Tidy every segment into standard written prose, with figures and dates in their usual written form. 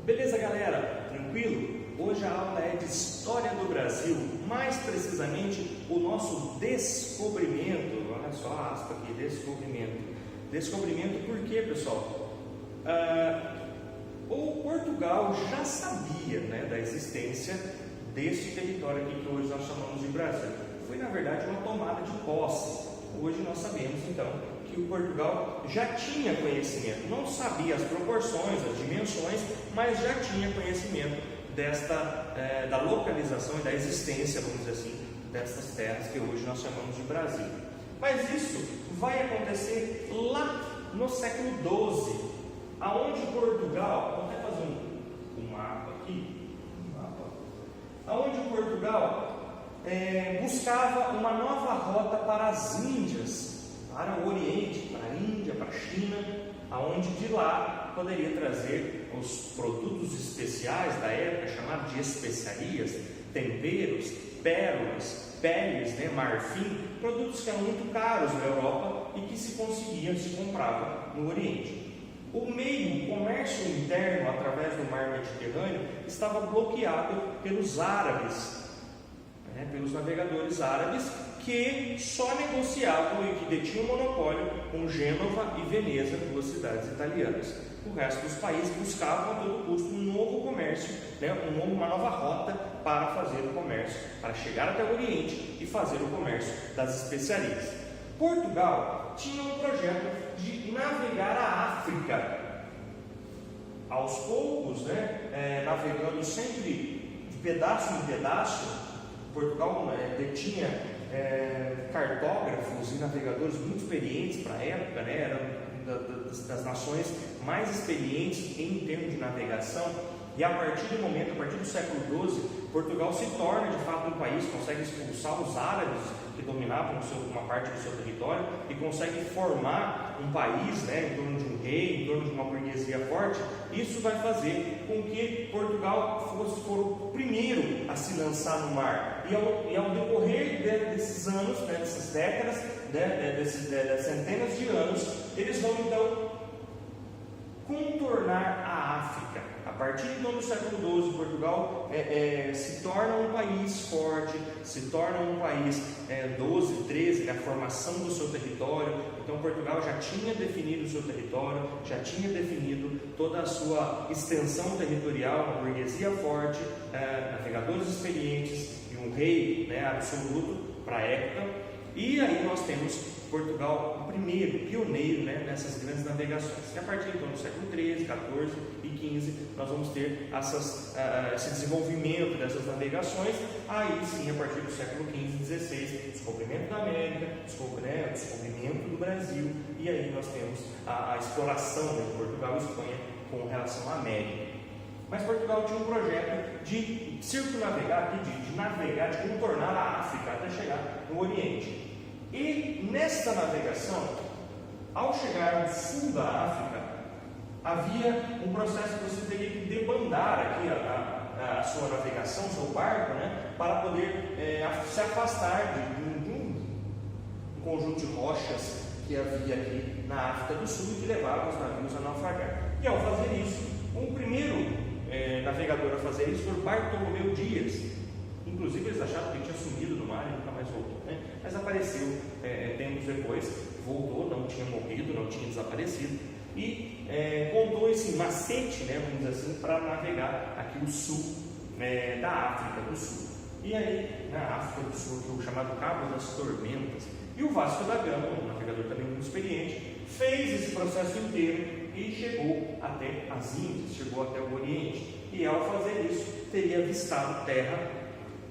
Beleza, galera? Tranquilo? Hoje a aula é de História do Brasil, mais precisamente o nosso descobrimento. Olha só a aspa aqui, descobrimento. Descobrimento por quê, pessoal? O Portugal já sabia, né, da existência deste território aqui que hoje nós chamamos de Brasil. Foi, na verdade, uma tomada de posse. Hoje nós sabemos, então, que o Portugal já tinha conhecimento, não sabia as proporções, as dimensões, mas já tinha conhecimento da localização e da existência, vamos dizer assim, dessas terras que hoje nós chamamos de Brasil. Mas isso vai acontecer lá no século XII, aonde Portugal, vou até fazer um mapa aqui, aonde Portugal buscava uma nova rota para as Índias, para o Oriente, para a Índia, para a China, aonde de lá poderia trazer os produtos especiais da época, chamados de especiarias, temperos, pérolas, peles, né, marfim, produtos que eram muito caros na Europa e que se comprava no Oriente. O comércio interno através do mar Mediterrâneo estava bloqueado pelos árabes, pelos navegadores árabes, que só negociavam e que detinham monopólio com Gênova e Veneza, duas cidades italianas. O resto dos países buscavam a todo custo um novo comércio, uma nova rota para fazer o comércio, para chegar até o Oriente e fazer o comércio das especiarias. Portugal tinha um projeto de navegar a África. Aos poucos, navegando sempre de pedaço em pedaço. Portugal detinha cartógrafos e navegadores muito experientes para a época, eram das nações mais experientes em termos de navegação. E a partir do século XII, Portugal se torna de fato um país, consegue expulsar os árabes que dominavam uma parte do seu território e consegue formar um país, em torno de um rei, em torno de uma burguesia forte. Isso vai fazer com que Portugal fosse o primeiro a se lançar no mar. E ao decorrer desses anos, dessas décadas, das centenas de anos, eles vão então contornar a África. A partir então do século XII, Portugal se torna um país forte, se torna um país 12, 13, a formação do seu território. Então Portugal já tinha definido o seu território, já tinha definido toda a sua extensão territorial, uma burguesia forte, navegadores experientes e um rei absoluto para a época. E aí nós temos Portugal, o primeiro, pioneiro nessas grandes navegações. E a partir então do século XIII, XIV e XV, nós vamos ter esse desenvolvimento dessas navegações. Aí sim, a partir do século XV e XVI, descobrimento da América, descobrimento do Brasil, e aí nós temos a exploração de Portugal e Espanha com relação à América. Mas Portugal tinha um projeto de circunnavegar, de navegar, de contornar a África até chegar no Oriente. E nesta navegação, ao chegar no sul da África, havia um processo que você teria que debandar aqui a sua navegação, o seu barco, para poder se afastar de um conjunto de rochas que havia aqui na África do Sul e que levava os navios a naufragar. E ao fazer isso, o primeiro navegador a fazer isso foi Bartolomeu Dias. Inclusive eles acharam que ele tinha sumido do mar e nunca mais voltou, mas apareceu tempos depois, voltou, não tinha morrido, não tinha desaparecido e contou esse macete, vamos dizer assim, para navegar aqui o sul da África do Sul. E aí, na África do Sul, o chamado Cabo das Tormentas. E o Vasco da Gama, um navegador também muito experiente, fez esse processo inteiro e chegou até as Índias, chegou até o Oriente. E ao fazer isso, teria avistado terra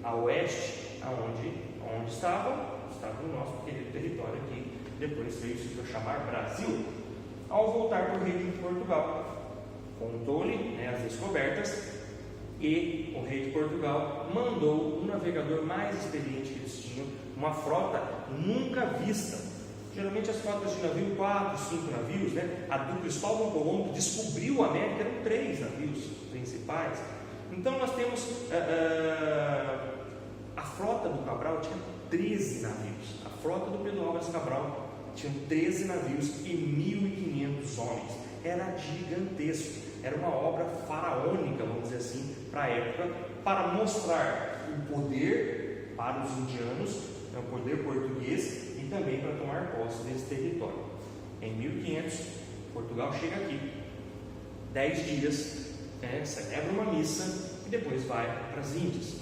a oeste, onde estava o nosso querido território aqui, depois veio se chamar Brasil. Ao voltar para o rei de Portugal, contou-lhe as descobertas, e o rei de Portugal mandou um navegador mais experiente que eles tinham, uma frota nunca vista. Geralmente as frotas de navio, 4, 5 navios, a do Cristóvão Colombo descobriu a América, eram 3 navios principais. Então nós temos a frota do Cabral tinha 13 navios. A frota do Pedro Álvares Cabral tinha 13 navios e 1.500 homens. era gigantesco, era uma obra faraônica, vamos dizer assim, para a época, para mostrar o poder para os indianos, o poder português, e também para tomar posse desse território. Em 1500, Portugal chega aqui, 10 dias, celebra uma missa e depois vai para as Índias.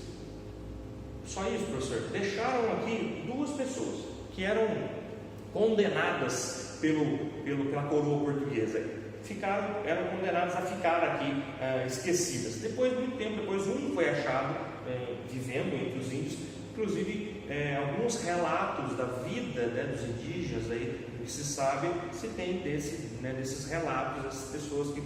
Só isso, professor. Deixaram aqui 2 pessoas que eram condenadas pela coroa portuguesa. Eram condenadas a ficar aqui esquecidas. Depois de muito tempo, um foi achado vivendo entre os índios. Inclusive, alguns relatos da vida dos indígenas, aí, que se sabe, se tem desses relatos, dessas pessoas que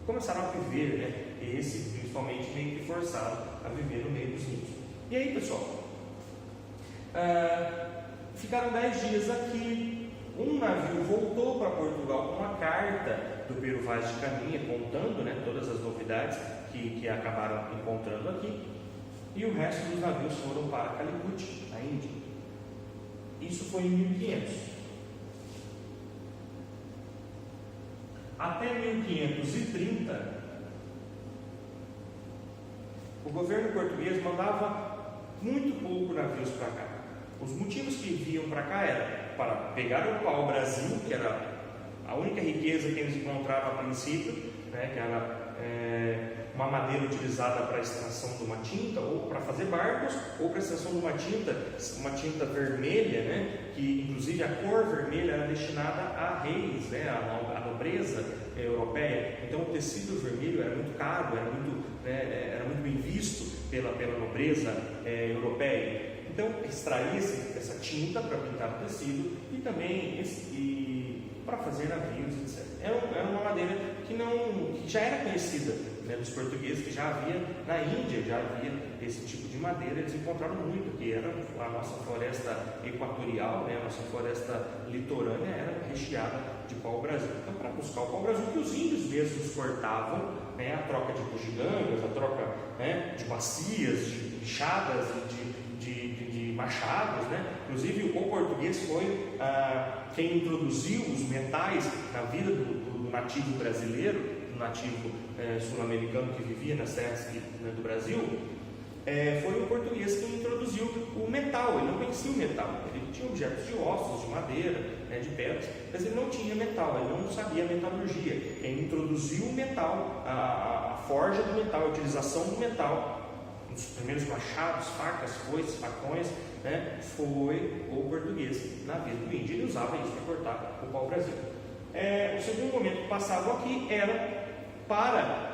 começaram a viver, principalmente meio que forçado a viver no meio dos índios. E aí, pessoal, ficaram 10 dias aqui. Um navio voltou para Portugal com uma carta do Pero Vaz de Caminha, contando todas as novidades que acabaram encontrando aqui. E o resto dos navios foram para Calicut, na Índia. Isso foi em 1500. Até 1530, o governo português mandava muito pouco navios para cá. Os motivos que vinham para cá era para pegar o pau-brasil, que era a única riqueza que eles encontravam a princípio, que era uma madeira utilizada para a extração de uma tinta, ou para fazer barcos, ou para a extração de uma tinta vermelha, que inclusive a cor vermelha era destinada a reis, a nobreza europeia. Então o tecido vermelho era muito caro, era muito bem visto pela nobreza europeia. Então extraía-se essa tinta para pintar o tecido e também para fazer navios, etc. Era uma madeira que já era conhecida dos portugueses, que já havia na Índia, já havia esse tipo de madeira. Eles encontraram muito, que era a nossa floresta equatorial, a nossa floresta litorânea era recheada de pau-brasil. Então, para buscar o pau-brasil, que os índios mesmos exportavam, a troca de bugigangas, a troca de bacias, de enxadas e de machados, Inclusive o português foi quem introduziu os metais na vida do nativo brasileiro, do nativo sul-americano que vivia nas terras do Brasil. Foi o português que introduziu o metal. Ele não conhecia o metal, ele tinha objetos de ossos, de madeira, de pedras, mas ele não tinha metal, ele não sabia metalurgia. Ele introduziu o metal, a forja do metal, a utilização do metal. Os primeiros machados, facas, foices, facões, foi o português na vida do índio. Ele usava isso para cortar o pau-brasil. O segundo momento passado aqui era para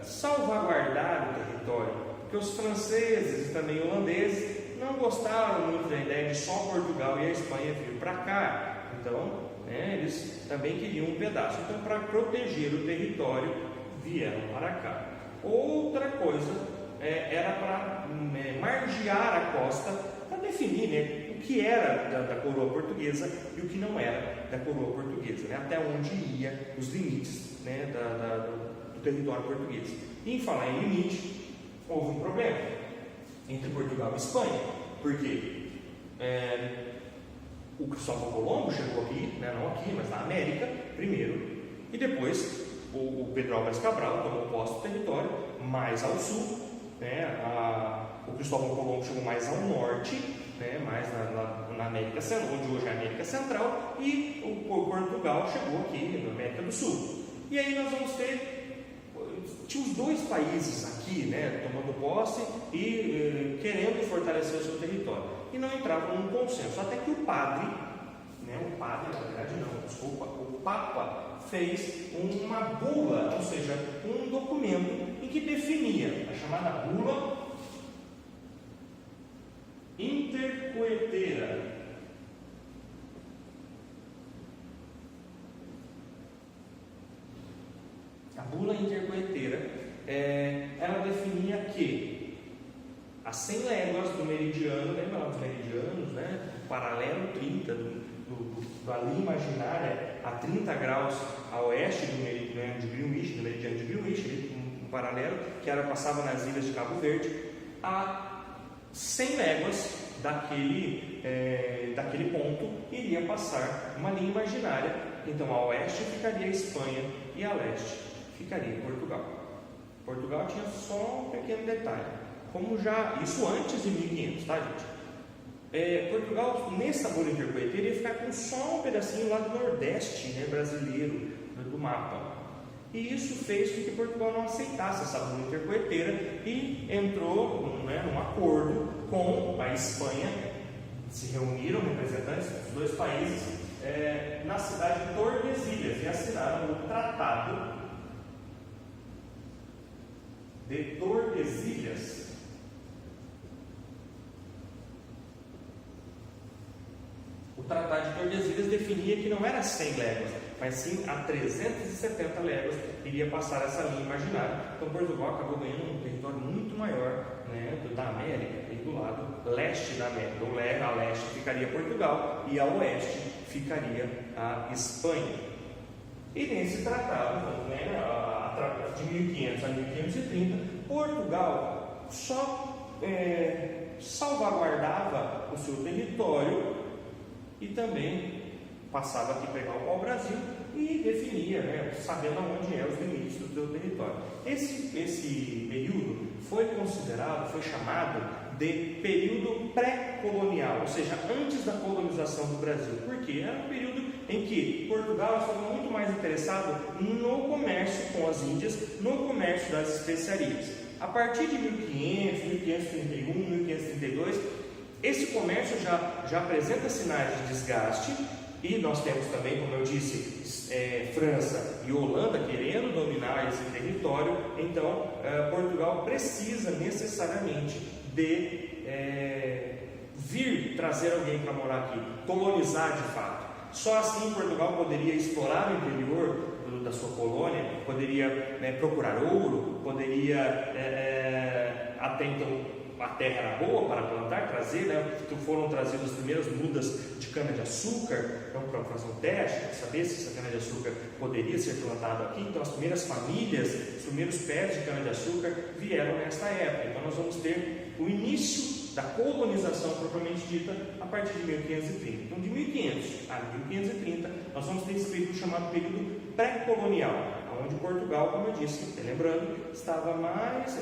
salvaguardar o território, porque os franceses e também holandeses não gostaram muito da ideia de só Portugal e a Espanha vir para cá. Então, eles também queriam um pedaço. Então, para proteger o território, vieram para cá. Outra coisa era para margear a costa, para definir o que era da coroa portuguesa e o que não era da coroa portuguesa, até onde ia os limites do território português. E em falar em limite, houve um problema entre Portugal e Espanha, porque o Cristóvão Colombo chegou aqui, não aqui, mas na América primeiro, e depois o Pedro Álvares Cabral tomou posse do território mais ao sul. O Cristóvão Colombo chegou mais ao norte, mais na América Central, onde hoje é a América Central, e o Portugal chegou aqui na América do Sul. E aí nós vamos tinha os 2 países aqui, tomando posse e querendo fortalecer o seu território, e não entravam num consenso, até que o padre, o Papa fez uma bula, ou seja, um documento em que definia a chamada bula intercoeteira. A bula intercoeteira, ela definia que a 100 léguas do meridiano, lembra lá dos meridianos, o paralelo 30 da linha imaginária a 30 graus a oeste do meridiano de Greenwich, um paralelo que passava nas ilhas de Cabo Verde, a 100 léguas daquele ponto iria passar uma linha imaginária. Então a oeste ficaria a Espanha e a leste ficaria Portugal. Portugal tinha só um pequeno detalhe, isso antes de 1500, tá, gente? Portugal, nesse tabuleiro intercoeteiro, ia ficar com só um pedacinho lá do nordeste, né, brasileiro, do mapa. E isso fez com que Portugal não aceitasse essa tabuleiro intercoeteira e entrou, né, num acordo com a Espanha. Se reuniram representantes dos dois países na cidade de Tordesilhas e assinaram o Tratado de Tordesilhas. O Tratado de Tordesilhas definia que não era 100 léguas, mas sim a 370 léguas iria passar essa linha imaginária. Então Portugal acabou ganhando um território muito maior, né, da América, e do lado leste da América. A leste ficaria Portugal e a oeste ficaria a Espanha. E nesse tratado, né, de 1500 a 1530, Portugal só salvaguardava o seu território e também passava aqui a pegar o pau-brasil e definia, né, sabendo onde eram os limites do seu território. Esse período foi chamado de período pré-colonial, ou seja, antes da colonização do Brasil, porque era um período em que Portugal estava muito mais interessado no comércio com as Índias, no comércio das especiarias. A partir de 1500, 1531, 1532, esse comércio já apresenta sinais de desgaste, e nós temos também, como eu disse, França e Holanda querendo dominar esse território. Então Portugal precisa necessariamente de vir trazer alguém para morar aqui, colonizar de fato. Só assim Portugal poderia explorar o interior da sua colônia, poderia procurar ouro, poderia até então a terra era boa para plantar, trazer, né? Foram trazidas as primeiras mudas de cana-de-açúcar, então, para fazer um teste, para saber se essa cana-de-açúcar poderia ser plantada aqui. Então as primeiras famílias, os primeiros pés de cana-de-açúcar vieram nesta época. Então nós vamos ter o início da colonização propriamente dita a partir de 1530. Então de 1500 a 1530 nós vamos ter esse período chamado período pré-colonial, onde Portugal, como eu disse, lembrando,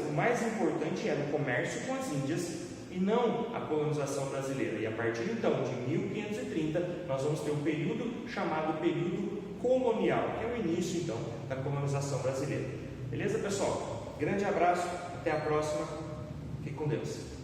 o mais importante era o comércio com as Índias e não a colonização brasileira. E a partir então de 1530 nós vamos ter um período chamado período colonial, que é o início então da colonização brasileira. Beleza, pessoal? Grande abraço, até a próxima, fique com Deus.